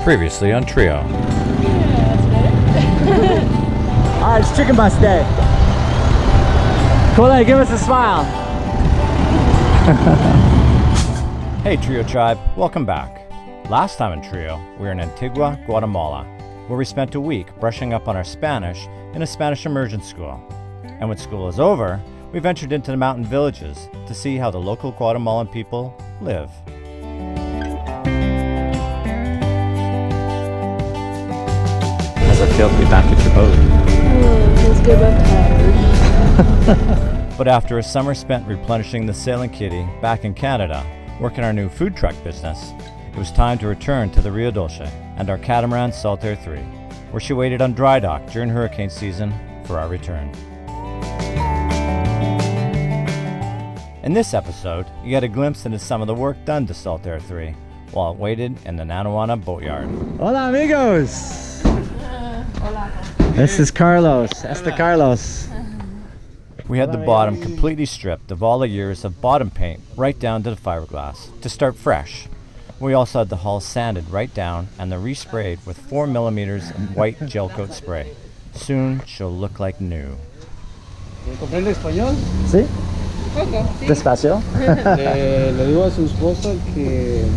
Previously on Trio. Alright, it's chicken bus day. Cole, give us a smile. Hey Trio Tribe, welcome back. Last time in Trio, we were in Antigua, Guatemala, where we spent a week brushing up on our Spanish in a Spanish immersion school. And when school is over, we ventured into the mountain villages to see how the local Guatemalan people live. How's it feel to be back at your boat? Feels good, but tired. But after a summer spent replenishing the sailing kitty back in Canada, working our new food truck business, it was time to return to the Rio Dulce and our Catamaran Saltair 3, where she waited on dry dock during hurricane season for our return. In this episode, you get a glimpse into some of the work done to Saltair 3 while it waited in the Nana Juana boatyard. Hola amigos! This is Carlos, Carlos. We had the bottom completely stripped of all the years of bottom paint right down to the fiberglass to start fresh. We also had the hull sanded right down and then resprayed with 4 millimeters of white gel coat spray. Soon she'll look like new. ¿Comprende español? ¿Sí? Poco, sí. Despacio. Le digo a su esposa que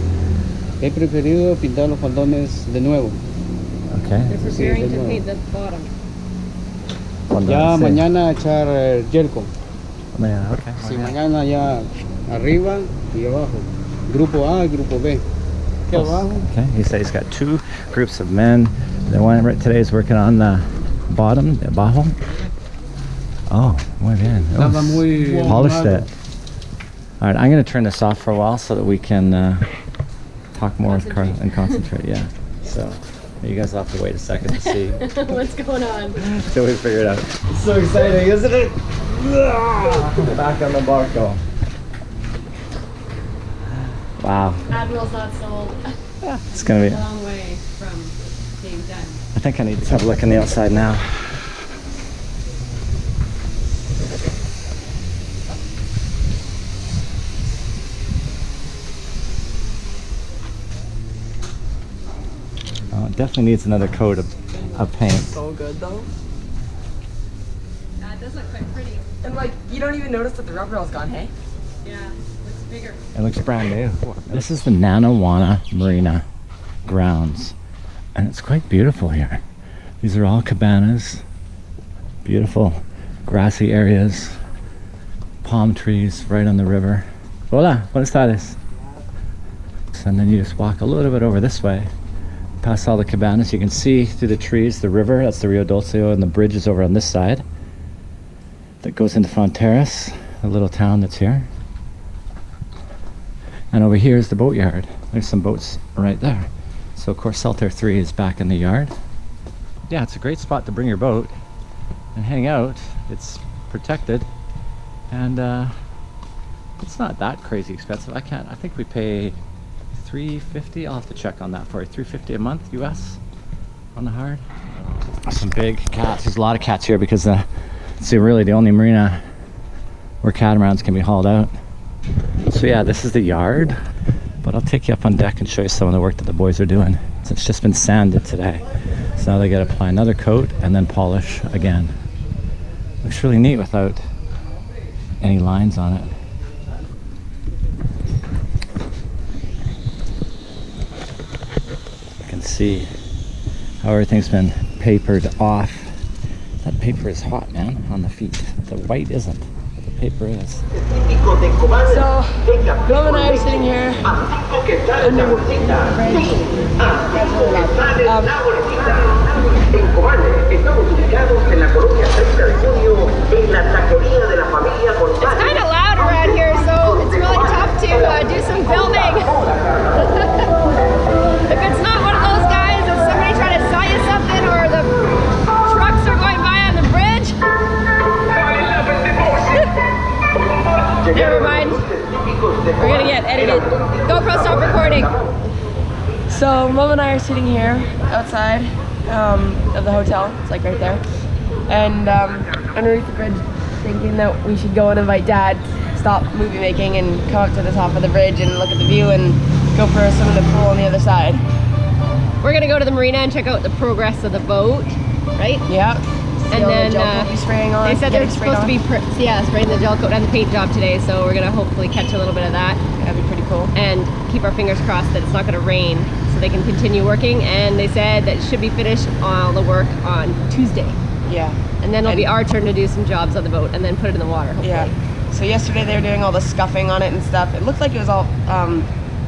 he preferido pintar los faldones de nuevo. Okay. They're preparing to paint the bottom. Ya mañana echar gel coat. Mañana, okay. Sí, mañana ya arriba y abajo. Grupo A y Grupo B. Aquí abajo. Okay, he said he's got 2 groups of men. The one right today is working on the bottom, the bajo. Oh, muy bien. Estaba muy Polished malo. it. All right, I'm going to turn this off for a while so that we can talk more with Carl and concentrate. Yeah. So you guys will have to wait a second to see What's going on? until we figure it out. It's so exciting, isn't it? Back on the barco. Wow. Admiral's not sold. It's going to A be... long way from being done. I think I need to have a look on the outside now. Oh, it definitely needs another coat of paint. So good though. It does look quite pretty. And like, you don't even notice that the rubber rail's gone, hey? Yeah, looks bigger. It looks brand new. This is the Nana Juana Marina grounds, and it's quite beautiful here. These are all cabanas, beautiful grassy areas, palm trees right on the river. Hola, buenas tardes. And then you just walk a little bit over this way, past all the cabanas. You can see through the trees the river. That's the Rio Dulce, and the bridge is over on this side that goes into Fronteras, the little town that's here. And over here is the boatyard. There's some boats right there. So of course Saltair 3 is back in the yard. Yeah, it's a great spot to bring your boat and hang out. It's protected, and it's not that crazy expensive. I think we pay $350. I'll have to check on that for you. $350 a month US on the hard. Some big cats. There's a lot of cats here because it's really the only marina where catamarans can be hauled out. So yeah, this is the yard, but I'll take you up on deck and show you some of the work that the boys are doing. So it's just been sanded today. So now they gotta apply another coat and then polish again. Looks really neat without any lines on it. You can see how everything's been papered off. That paper is hot, man, on the feet. The white isn't, but the paper is. So, Bill and I are sitting here under the bridge. It's kind of loud around here, so it's really tough to do some filming. If it's not one of those guys, if somebody trying to sell you something, or the Never mind. We're gonna get edited. GoPro, stop recording. So Mom and I are sitting here outside of the hotel. It's like right there. And underneath the bridge, thinking that we should go and invite Dad, stop movie making, and come up to the top of the bridge and look at the view and go for a swim in the pool on the other side. We're gonna go to the marina and check out the progress of the boat, right? Yeah. And then be spraying on. they said there's supposed to be spraying the gel coat and the paint job today, so we're gonna hopefully catch a little bit of that. That'd be pretty cool. And keep our fingers crossed that it's not gonna rain, so they can continue working. And they said that it should be finished all the work on Tuesday. Yeah. And then it'll be our turn to do some jobs on the boat and then put it in the water, hopefully. Yeah. So yesterday they were doing all the scuffing on it and stuff. It looked like it was all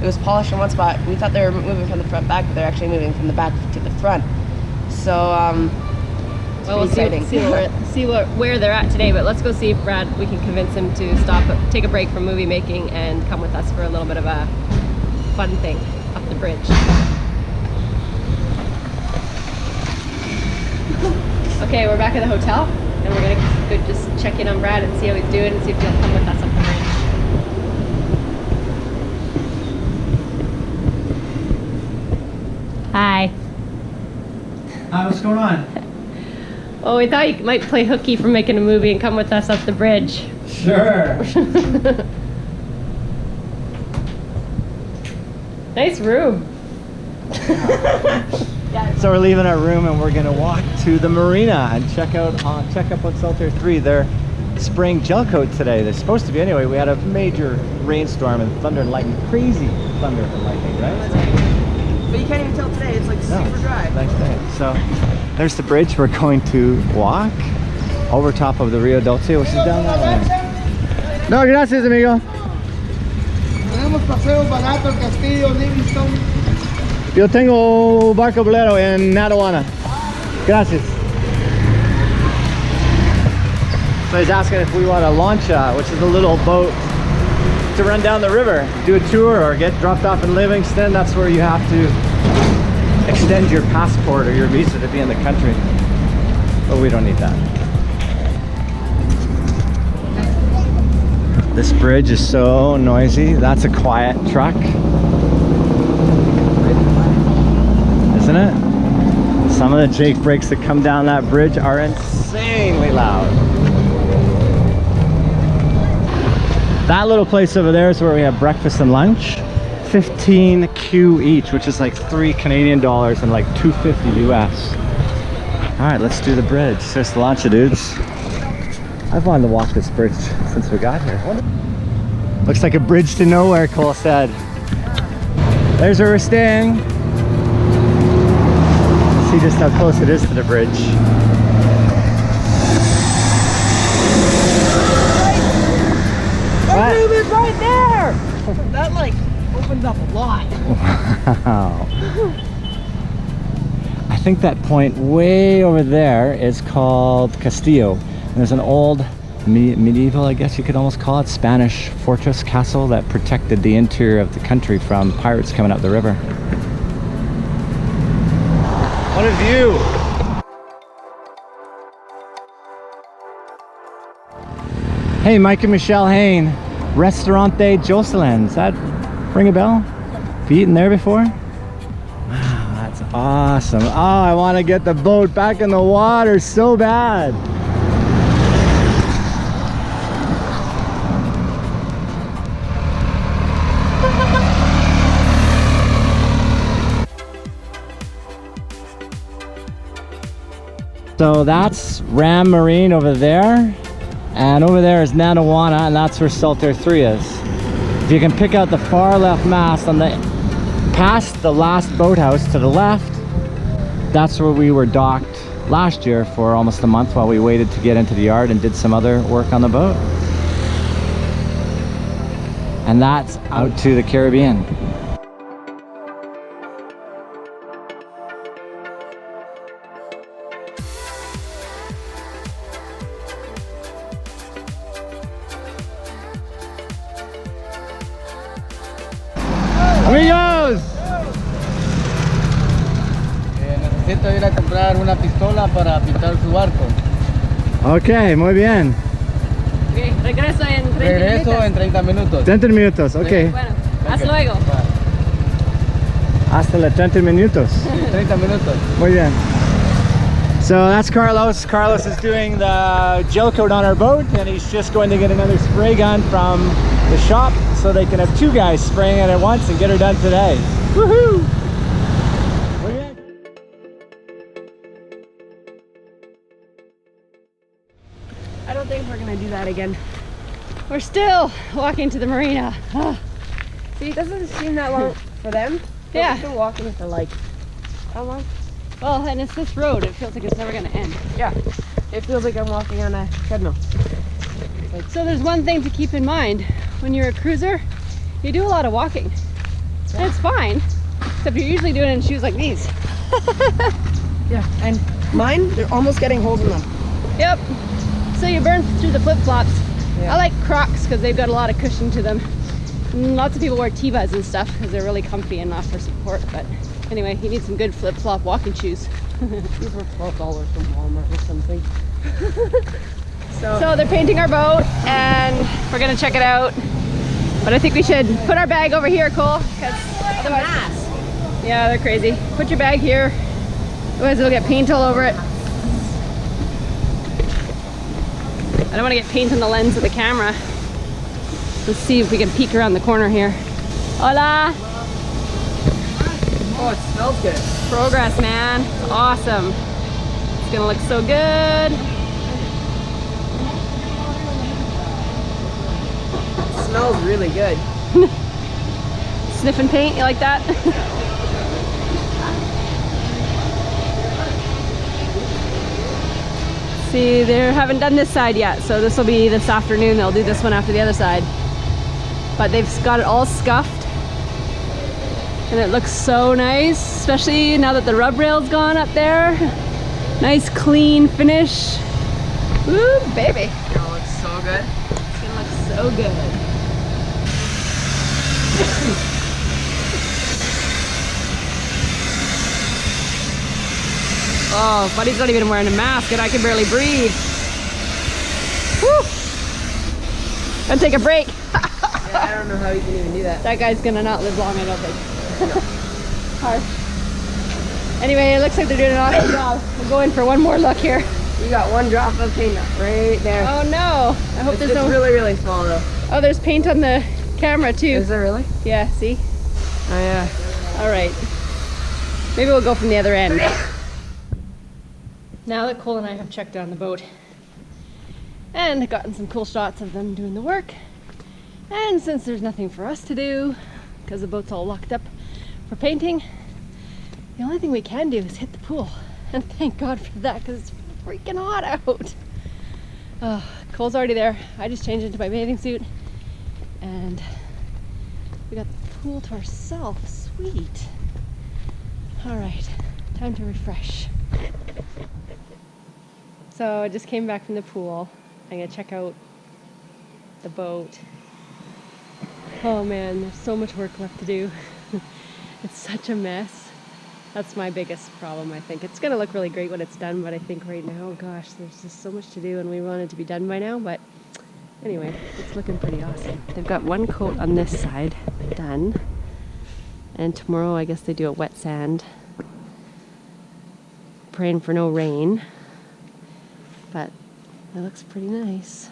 it was polished in one spot. We thought they were moving from the front back, but they're actually moving from the back to the front. So well, we'll see where they're at today, but let's go see if we can convince him to take a break from movie making and come with us for a little bit of a fun thing up the bridge. Okay, we're back at the hotel, and we're gonna go just check in on Brad and see how he's doing and see if he'll come with us up the bridge. Hi. Hi, what's going on? Oh, we thought you might play hooky from making a movie and come with us up the bridge. Sure. Nice room. So we're leaving our room and we're gonna walk to the marina and check up on Salter 3. They're spraying gel coat today. They're supposed to be anyway. We had a major rainstorm and thunder and lightning, crazy thunder and lightning, right? But you can't even tell today. It's like super dry. Nice day. So there's the bridge. We're going to walk over top of the Rio Dulce, which is down that way. No, gracias, amigo. Tenemos paseo barato al Castillo, Livingston. Yo tengo barco bolero en Nana Juana. Gracias. So he's asking if we want a lancha, which is a little boat to run down the river, do a tour, or get dropped off in Livingston. That's where you have to extend your passport or your visa to be in the country. But we don't need that. This bridge is so noisy. That's a quiet truck. Isn't it? Some of the Jake brakes that come down that bridge are insanely loud. That little place over there is where we have breakfast and lunch. 15Q each, which is like $3 Canadian and like $2.50 US. All right, let's do the bridge. There's the lancha, dudes. I've wanted to walk this bridge since we got here. Looks like a bridge to nowhere, Cole said. There's where we're staying. See just how close it is to the bridge. That room is right there! That like opens up a lot. Wow. I think that point way over there is called Castillo. And there's an old medieval, I guess you could almost call it, Spanish fortress castle that protected the interior of the country from pirates coming up the river. What a view! Hey, Mike and Michelle Hain, Restaurante Jocelyn's. That ring a bell? Have you eaten there before? Wow, that's awesome. Oh, I want to get the boat back in the water so bad. So that's Ram Marine over there, and over there is Nana Juana, and that's where Salter 3 is. If you can pick out the far left mast on the past the last boathouse to the left, that's where we were docked last year for almost a month while we waited to get into the yard and did some other work on the boat. And that's out to the Caribbean. Amigos! Necesito ir a comprar una pistola para pintar su barco. Ok, muy bien. We Ok, regreso en 30 Regreso minutos. en 30 minutos. 30 minutos, ok. Bueno, hasta luego. Hasta la 30 minutos. 30 minutos. Muy bien. So that's Carlos. Carlos is doing the gel coat on our boat, and he's just going to get another spray gun from the shop so they can have two guys spraying it at once and get her done today. Woohoo! Muy bien. I don't think we're gonna do that again. We're still walking to the marina. See, it doesn't seem that long for them. But Yeah. we've been walking for like, how long? Well, and it's this road. It feels like it's never going to end. Yeah. It feels like I'm walking on a treadmill. So there's one thing to keep in mind. When you're a cruiser, you do a lot of walking. And it's fine. Except you're usually doing it in shoes like these. Yeah. And mine, they're almost getting holes in them. Yep. So you burn through the flip-flops. Yeah. I like Crocs because they've got a lot of cushion to them. And lots of people wear Tevas and stuff because they're really comfy and not for support. But anyway, you need some good flip-flop walking shoes. These were $12 from Walmart or something. So they're painting our boat and we're gonna check it out. But I think we should put our bag over here, Cole, because otherwise, yeah, they're crazy. Put your bag here, otherwise it'll get paint all over it. I don't want to get paint on the lens of the camera. Let's see if we can peek around the corner here. Hola! Oh, it smells good. Progress, man. It's awesome. It's gonna look so good. It smells really good. Sniffing paint, you like that? See, they haven't done this side yet, so this will be this afternoon. They'll do this one after the other side. But they've got it all scuffed. And it looks so nice, especially now that the rub rail's gone up there. Nice clean finish. Woo, baby. It looks so good. It's gonna look so good. Oh, Buddy's not even wearing a mask and I can barely breathe. Woo! Gonna take a break. Yeah, I don't know how you can even do that. That guy's gonna not live long, I don't think. Hard. Anyway, it looks like they're doing an awesome job. We'll go in for one more look here. You got one drop of paint right there. Oh no! I hope there's It's no. really, really small though. Oh, there's paint on the camera too. Is there really? Yeah. See. Oh yeah. All right. Maybe we'll go from the other end. Now that Cole and I have checked on the boat and gotten some cool shots of them doing the work, and since there's nothing for us to do because the boat's all locked up for painting, the only thing we can do is hit the pool. And thank God for that because it's freaking hot out. Oh, Cole's already there. I just changed into my bathing suit and we got the pool to ourselves. Sweet. All right, time to refresh. So I just came back from the pool. I'm gonna check out the boat. Oh man, there's so much work left to do. It's such a mess. That's my biggest problem, I think. It's gonna look really great when it's done, but I think right now, oh gosh, there's just so much to do and we want it to be done by now, but anyway, it's looking pretty awesome. They've got one coat on this side done, and tomorrow I guess they do a wet sand. Praying for no rain, but it looks pretty nice.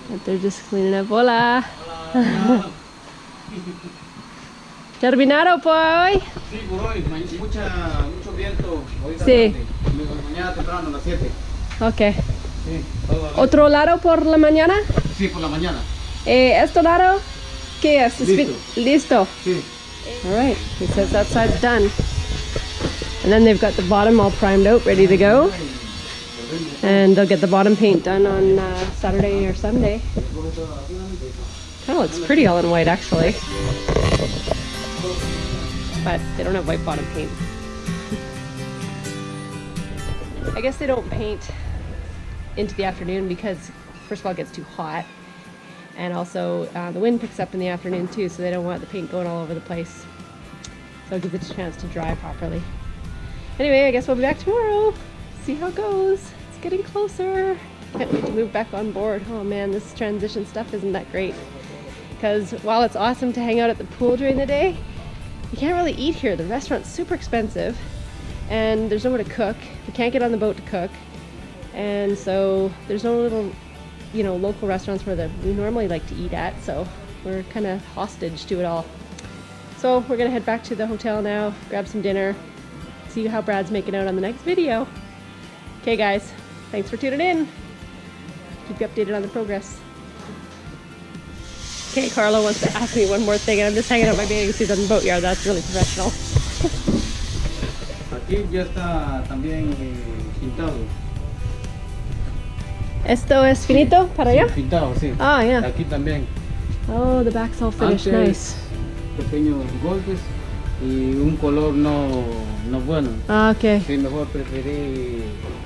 But they're just cleaning up. Hola. Terminado por hoy. Sí, por hoy. Mucho viento. Ahorita Sí. mañana temprano a las 7. Okay. Sí, todo bien. Otro lado por la mañana. Sí, por la mañana. Este lado, ¿qué es? Listo. Listo. Sí. All right. He says that side's done. And then they've got the bottom all primed out, ready to go. And they'll get the bottom paint done on Saturday or Sunday. Kind of looks pretty all in white, actually. But they don't have white bottom paint. I guess they don't paint into the afternoon because, first of all, it gets too hot. And also, the wind picks up in the afternoon too, so they don't want the paint going all over the place. so it gives it a chance to dry properly. Anyway, I guess we'll be back tomorrow. See how it goes. It's getting closer. Can't wait to move back on board. Oh man, this transition stuff isn't that great. Because while it's awesome to hang out at the pool during the day, you can't really eat here. The restaurant's super expensive and there's nowhere to cook. We can't get on the boat to cook. And so there's no little, you know, local restaurants where we normally like to eat at. So we're kind of hostage to it all. So we're gonna head back to the hotel now, grab some dinner, see how Brad's making out on the next video. Okay guys, thanks for tuning in. Keep you updated on the progress. Okay, Carlo wants to ask me one more thing, and I'm just hanging out my bathing suit on the boatyard. That's really professional. Aquí ya está también pintado. Esto es finito para allá? Sí, pintado, sí. Ah, yeah. Aquí también. Oh, the back's all finished. Nice. Pequeños golpes y un color no bueno. Ah, okay. Sí, mejor preferí.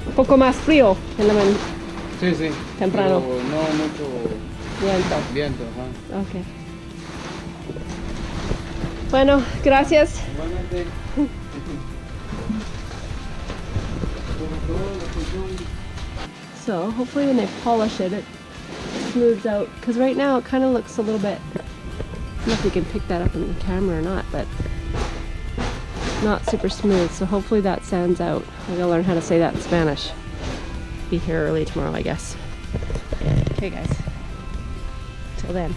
Un poco más frío en la mañana. Sí, sí. Temprano. Pero no mucho viento. Ajá. Okay. Bueno, gracias. Igualmente. So hopefully when they polish it, it smooths out. Because right now it kind of looks a little bit, I don't know if you can pick that up in the camera or not, but not super smooth. So hopefully that sands out. I gotta learn how to say that in Spanish. Be here early tomorrow, I guess. Okay guys, till then.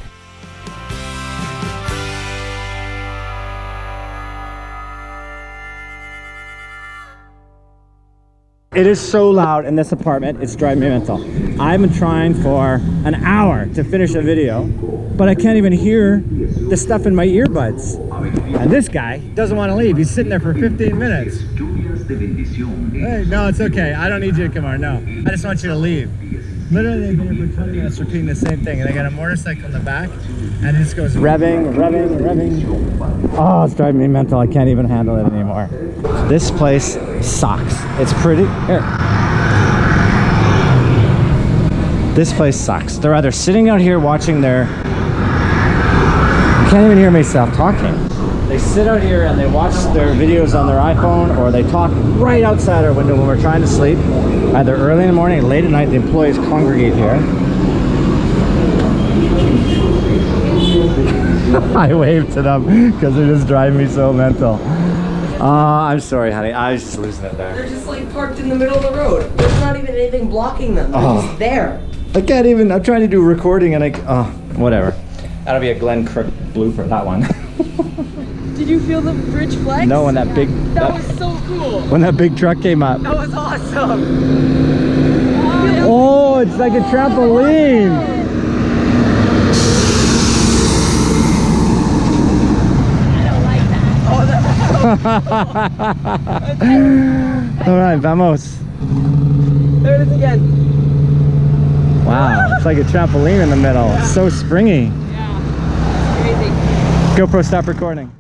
It is so loud in this apartment, it's driving me mental. I've been trying for an hour to finish a video, but I can't even hear the stuff in my earbuds. And this guy doesn't want to leave. He's sitting there for 15 minutes. Hey, no, it's okay. I don't need you to come on, no. I just want you to leave. Literally, they've been here for 20 minutes repeating the same thing, and they got a motorcycle in the back, and it just goes revving. Oh, it's driving me mental. I can't even handle it anymore. This place sucks. It's pretty. Here. This place sucks. They're either sitting out here watching their. I can't even hear myself talking. They sit out here and they watch their videos on their iPhone, or they talk right outside our window when we're trying to sleep. Either early in the morning or late at night, the employees congregate here. I waved to them because they're just driving me so mental. I'm sorry, honey. I was just losing it there. They're just like parked in the middle of the road. There's not even anything blocking them. They're just there. I can't even. I'm trying to do recording and whatever. That'll be a Glenn Crook blooper, that one. Did you feel the bridge flex? No, when that big. That was so cool. When that big truck came up. That was awesome. Oh, it's like a trampoline. All right, vamos. There it is again. Wow, it's like a trampoline in the middle. It's so springy. Yeah, it's crazy. GoPro, stop recording.